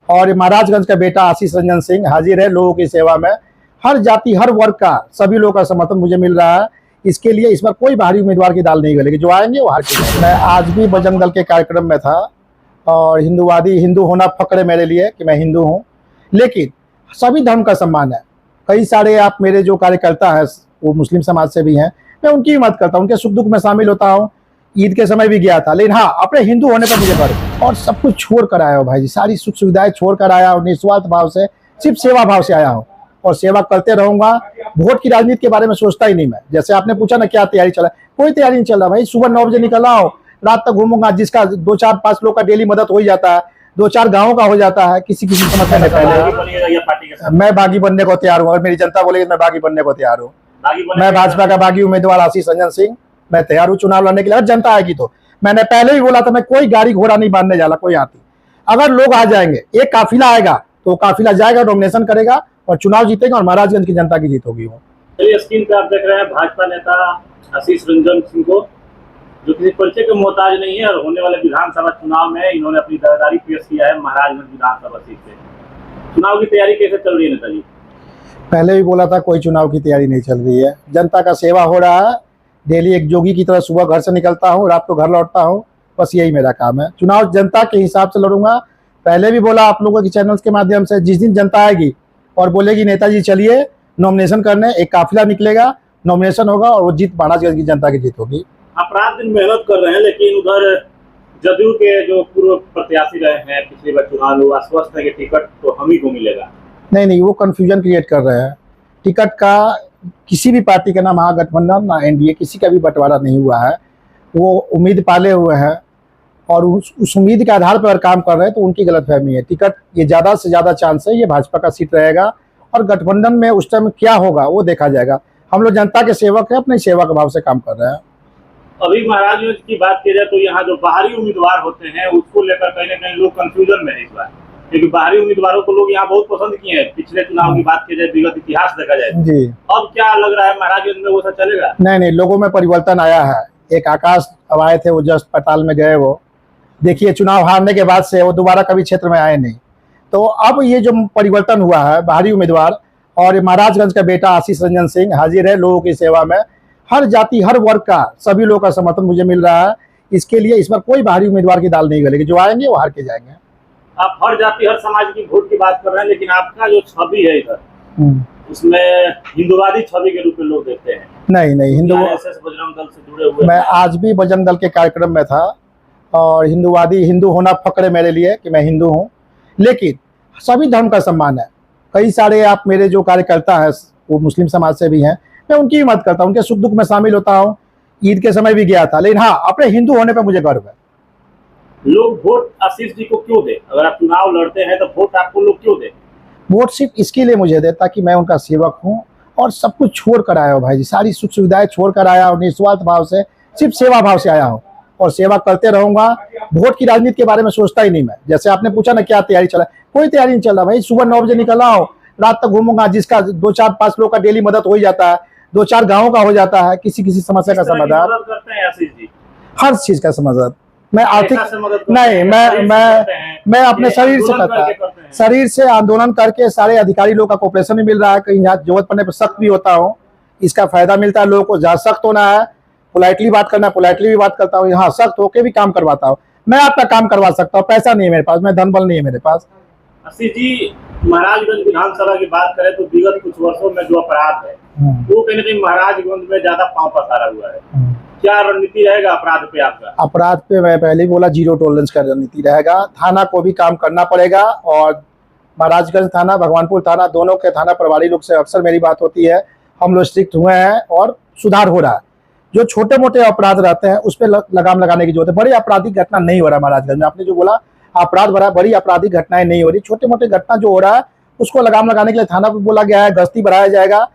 और महाराजगंज का बेटा आशीष रंजन सिंह हाजिर है लोगों की सेवा में। हर जाति हर वर्ग का सभी लोगों का समर्थन मुझे मिल रहा है। इसके लिए इस बार कोई बाहरी उम्मीदवार की दाल नहीं गलेगी, जो आएंगे वो हार के। मैं आज भी बजरंग दल के कार्यक्रम में था और हिंदू होना फक्र है मेरे लिए कि मैं हिंदू हूँ, लेकिन सभी धर्म का सम्मान है। कई सारे आप मेरे जो कार्यकर्ता हैं वो मुस्लिम समाज से भी हैं, मैं उनकी भी मदद करता हूँ, उनके सुख दुख में शामिल होता हूँ। ईद के समय भी गया था, लेकिन हाँ अपने हिंदू होने पर मुझे गर्व। और सब कुछ छोड़ कर आया हो भाई जी, सारी सुख सुविधाएं छोड़ कर आया हूँ, निस्वार्थ भाव से, सिर्फ सेवा भाव से आया हूँ और सेवा करते रहूंगा। वोट की राजनीति के बारे में सोचता ही नहीं मैं। जैसे आपने पूछा ना क्या तैयारी चला, कोई तैयारी नहीं चल रहा भाई। सुबह 9 बजे निकल रहा हूँ, रात तक घूमूंगा। जिसका 2-4-5 लोग का डेली मदद हो ही जाता है, 2-4 गाँव का हो जाता है, किसी समस्या में पहले मैं बागी बनने को तैयार हूँ। और मेरी जनता बोलेगी मैं बागी बनने को तैयार हूँ। मैं भाजपा का बागी उम्मीदवार आशीष रंजन सिंह, मैं तैयार हूँ चुनाव लड़ने के लिए। अगर जनता आएगी तो मैंने पहले भी बोला था, मैं कोई गाड़ी घोड़ा नहीं बांधने जा रहा कोई हाथी। अगर लोग आ जाएंगे, एक काफिला आएगा तो काफिला जाएगा, नॉमिनेशन करेगा और चुनाव जीतेगा और महाराजगंज की जनता की जीत होगी। वो स्क्रीन पे आप देख रहे हैं भाजपा नेता आशीष रंजन सिंह को, जो किसी परिचय के मोहताज नहीं है और होने वाले विधानसभा चुनाव में इन्होंने अपनी दावेदारी पेश किया है महाराजगंज विधानसभा सीट से। चुनाव की तैयारी कैसे चल रही है नेताजी? पहले भी बोला था कोई चुनाव की तैयारी नहीं चल रही है, जनता का सेवा हो रहा है। डेली एक जोगी की तरह सुबह घर से निकलता हूँ, रात को घर लौटता हूँ, बस यही मेरा काम है। चुनाव जनता के हिसाब से लड़ूंगा। पहले भी बोला आप लोगों के चैनल्स के माध्यम से, जिस दिन जनता आएगी और बोलेगी नेताजी चलिए नॉमिनेशन करने, एक काफिला निकलेगा, नॉमिनेशन होगा और वो जीत महाराजगंज की जनता की जीत होगी। आप रात दिन मेहनत कर रहे हैं, लेकिन उधर जदयू के जो पूर्व प्रत्याशी रहे हैं पिछली बार चुनाव में, आश्वस्त है कि टिकट तो हम ही को मिलेगा। नहीं, वो कंफ्यूजन क्रिएट कर रहे हैं। टिकट का किसी भी पार्टी का ना महागठबंधन ना एनडीए किसी का भी बंटवारा नहीं हुआ है। वो उम्मीद पाले हुए हैं और उस उम्मीद के आधार पर काम कर रहे हैं, तो उनकी गलतफहमी है। टिकट ये ज़्यादा से ज़्यादा चांस है ये भाजपा का सीट रहेगा और गठबंधन में उस टाइम क्या होगा वो देखा जाएगा। हम लोग जनता के सेवक हैं, अपनी सेवा के भाव से काम कर रहे हैं। अभी महाराजगंज की बात की जाए तो यहाँ जो बाहरी उम्मीदवार होते हैं उसको लेकर कहीं ना कहीं लोग कंफ्यूजन में है इस बार, क्योंकि बाहरी उम्मीदवारों को लोग यहाँ बहुत पसंद किए हैं। पिछले चुनाव की बात की जाए, विगत इतिहास देखा जाए जी, अब क्या लग रहा है महाराजगंज में वो सब चलेगा? नहीं, लोगों में परिवर्तन आया है। एक आकाश अब आए थे, वो जस्ट पड़ताल में गए, वो देखिए चुनाव हारने के बाद से वो दोबारा कभी क्षेत्र में आए नहीं। तो अब ये जो परिवर्तन हुआ है, बाहरी उम्मीदवार और महाराजगंज का बेटा आशीष रंजन सिंह हाजिर है लोगों की सेवा में। हर जाति हर वर्ग का सभी लोगों का समर्थन मुझे मिल रहा है। इसके लिए इस बार कोई बाहरी उम्मीदवार की दाल नहीं गलेगी, जो आएंगे वो हार के जाएंगे। आप हर जाति हर समाज की वोट की बात कर रहे हैं, लेकिन आपका जो छवि है इधर उसमें हिंदुवादी छवि के रूप में लोग देखते हैं। नहीं, हिंदू बजरंग दल से जुड़े हुए मैं आज भी बजरंग दल के कार्यक्रम में था और हिंदू होना फक्र है मेरे लिए कि मैं हिंदू हूँ, लेकिन सभी धर्म का सम्मान है। कई सारे आप मेरे जो कार्यकर्ता हैं वो मुस्लिम समाज से भी हैं, मैं उनकी भी मदद करता हूँ, उनके सुख दुख में शामिल होता हूँ। ईद के समय भी गया था, लेकिन हाँ अपने हिंदू होने पर मुझे गर्व है। लोग वोट आशीष जी को क्यों दे? अगर आप चुनाव लड़ते हैं तो वोट आपको लोग क्यों दे? वोट सिर्फ इसके लिए मुझे दे ताकि मैं उनका सेवक हूँ और सब कुछ छोड़ कर आया हूँ भाई जी, सारी सुख सुविधाएं छोड़ कर आया हूँ, निस्वार्थ भाव से, सिर्फ सेवा भाव से आया हूँ और सेवा करते रहूंगा। वोट की राजनीति के बारे में सोचता ही नहीं मैं। जैसे आपने पूछा ना क्या तैयारी चला, कोई तैयारी नहीं चल रहा भाई। सुबह 9 बजे निकल रहा हूँ, रात तक घूमूंगा। जिसका 2-4-5 लोग का डेली मदद हो ही जाता है, 2-4 गाँव का हो जाता है, किसी समस्या का समाधान, करते हैं आशीष जी हर चीज का समाधान। मैं आर्थिक नहीं, मैं अपने शरीर से करता है, शरीर से आंदोलन करके सारे अधिकारी लोग का कोऑपरेशन भी मिल रहा है। कहीं यहाँ जरूरत पड़ने पर सख्त भी होता हूँ, इसका फायदा मिलता है लोगों को। जहाँ सख्त होना है, पोलाइटली बात करना, पोलाइटली भी बात करता हूँ। यहाँ सख्त होके भी काम करवाता हूँ। मैं आपका काम करवा सकता हूँ, पैसा नहीं है मेरे पास, मैं धन बल नहीं है मेरे पास। आशीष जी, महाराजगंज विधानसभा की बात करें तो विगत कुछ वर्षों में जो अपराध है वो कहीं ना कहीं महाराजगंज में ज्यादा पांव पसारा हुआ है। क्या रणनीति रहेगा अपराध पे आपका? अपराध पे मैं पहले ही बोला, 0 टॉलरेंस का रणनीति रहेगा। थाना को भी काम करना पड़ेगा और महाराजगंज थाना, भगवानपुर थाना, दोनों के थाना प्रभारी लोग से अक्सर मेरी बात होती है। हम लोग स्ट्रिक्ट हुए हैं और सुधार हो रहा है। जो छोटे मोटे अपराध रहते हैं उस पर लगाम लगाने की जरूरत है। बड़ी आपराधिक घटना नहीं हो रहा महाराजगंज में। आपने जो बोला अपराध बढ़ा, बड़ी आपराधिक घटनाएं नहीं हो रही। छोटे मोटे घटना जो हो रहा है उसको लगाम लगाने के लिए थाना को बोला गया है, गश्ती बढ़ाया जाएगा।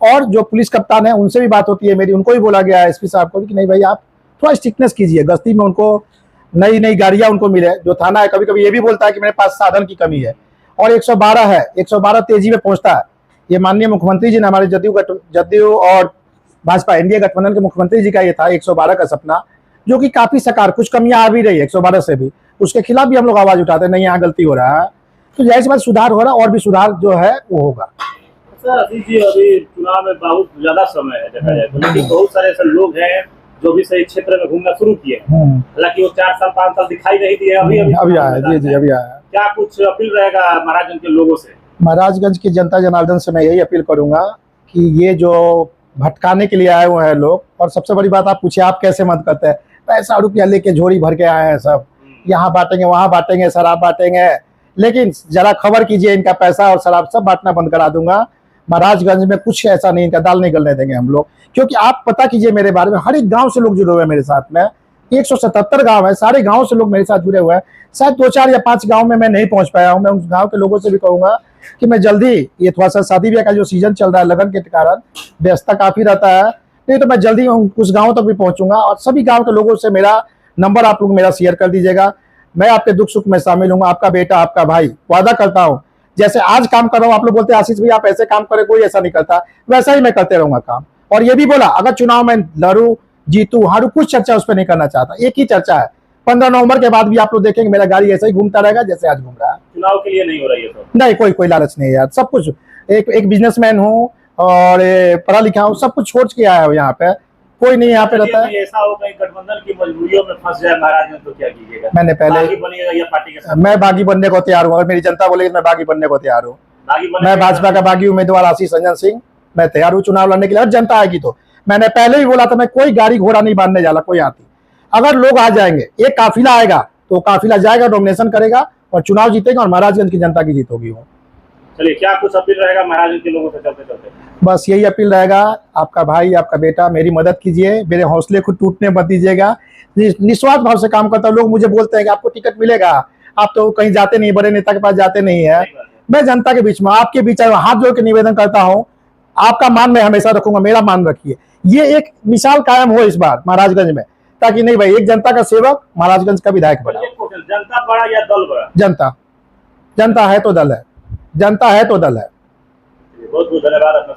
और जो पुलिस कप्तान है उनसे भी बात होती है मेरी, उनको भी बोला गया है एसपी साहब को कि नहीं भाई आप थोड़ा स्ट्रिक्टनेस कीजिए, गश्ती में उनको नई गाड़ियां उनको मिले। जो थाना है कभी कभी ये भी बोलता है कि मेरे पास साधन की कमी है और 112 है, 112 तेजी में पहुंचता है। ये माननीय मुख्यमंत्री जी ने, हमारे जदयू और भाजपा एनडीए गठबंधन के मुख्यमंत्री जी का ये था 112 का सपना, जो कि काफी साकार, कुछ कमियां आ भी रही है 112 से भी, उसके खिलाफ भी हम लोग आवाज उठाते हैं, नहीं यहाँ गलती हो रहा है। तो जाहिर सी बात सुधार हो रहा है और भी सुधार जो है वो होगा। सर आशीष जी, अभी चुनाव में बहुत ज्यादा समय है देखा जाए तो, लेकिन बहुत सारे ऐसे लोग हैं जो भी सही क्षेत्र में घूमना शुरू किए हैं। हालांकि वो 4 साल 5 साल दिखाई नहीं दिए, अभी आया जी अभी आया। क्या कुछ अपील रहेगा महाराजगंज के लोगों से? महाराजगंज की जनता जनार्दन से मैं यही अपील करूंगा कि ये जो भटकाने के लिए आए हुए हैं लोग, और सबसे बड़ी बात आप पूछिए आप कैसे मत करते हैं, पैसा रुपया लेके झोरी भर के आए हैं सब, यहाँ बांटेंगे वहाँ बांटेंगे शराब बांटेंगे, लेकिन जरा खबर कीजिए इनका पैसा और शराब सब बांटना बंद करा दूंगा। महाराजगंज में कुछ ऐसा नहीं, इनका दाल नहीं गलने देंगे हम लोग। क्योंकि आप पता कीजिए मेरे बारे में, हर एक गांव से लोग जुड़े हुए हैं मेरे साथ में, 177 गांव है, सारे गांव से लोग मेरे साथ जुड़े हुए हैं। शायद 2 4 या 5 गांव में मैं नहीं पहुंच पाया हूं। मैं उस गांव के लोगों से भी कहूंगा कि मैं जल्दी, ये थोड़ा सा शादी ब्याह का जो सीजन चल रहा है लगन के कारण व्यस्तता काफी रहता है, नहीं तो मैं जल्दी उस गाँव तक भी पहुंचूंगा। और सभी गाँव के लोगों से मेरा नंबर आप लोग मेरा शेयर कर दीजिएगा। मैं आपके दुख सुख में शामिल हूँ, आपका बेटा आपका भाई, वादा करता हूँ जैसे आज काम कर रहा हूँ। आप लोग बोलते हैं आशीष भाई आप ऐसे काम करें, कोई ऐसा नहीं करता, वैसा ही मैं करते रहूंगा काम। और ये भी बोला अगर चुनाव में लड़ू जीतू हारू कुछ चर्चा उस पर नहीं करना चाहता, एक ही चर्चा है 15 नवंबर के बाद भी आप लोग देखेंगे मेरा गाड़ी ऐसा ही घूमता रहेगा जैसे आज घूम रहा है। चुनाव के लिए नहीं हो रही है तो नहीं, कोई लालच नहीं है यार। सब कुछ एक बिजनेसमैन हूँ और पढ़ा लिखा हूँ, सब कुछ छोड़ के आया हूँ यहाँ पे, कोई नहीं यहाँ पे रहता है। ऐसा हो कहीं गठबंधन की मजबूरियों में फंस जाए महाराजगंज तो क्या कीजिएगा? मैंने पहले बनिएगा या पार्टी के साथ? मैं बागी बनने को तैयार हूँ, अगर मेरी जनता बोलेगी मैं बागी बनने को तैयार हूँ। मैं भाजपा का बागी उम्मीदवार आशीष रंजन सिंह, मैं तैयार हूँ चुनाव लड़ने के लिए। और जनता आएगी तो मैंने पहले ही बोला था मैं कोई गाड़ी घोड़ा नहीं बांधने जाला कोई आती। अगर लोग आ जाएंगे, एक काफिला आएगा तो काफिला जाएगा, डोमिनेशन करेगा और चुनाव जीतेगा और महाराजगंज की जनता की जीत होगी। वो चलिए, क्या कुछ अपील रहेगा महाराजगंज के लोगों से चलते चलते? बस यही अपील रहेगा, आपका भाई आपका बेटा, मेरी मदद कीजिए, मेरे हौसले को टूटने मत दीजिएगा। निस्वार्थ भाव से काम करता हूँ। लोग मुझे बोलते हैं कि आपको टिकट मिलेगा, आप तो कहीं जाते नहीं, बड़े नेता के पास जाते नहीं है। मैं जनता के बीच में, आपके बीच में हाथ जोड़ के निवेदन करता हूँ, आपका मान मैं हमेशा रखूंगा, मेरा मान रखिए। ये एक मिसाल कायम हो इस बार महाराजगंज में, ताकि नहीं भाई एक जनता का सेवक महाराजगंज का विधायक बना। जनता बड़ा या दल बड़ा? जनता है तो दल है, जनता है तो दल है। बहुत बहुत धन्यवाद।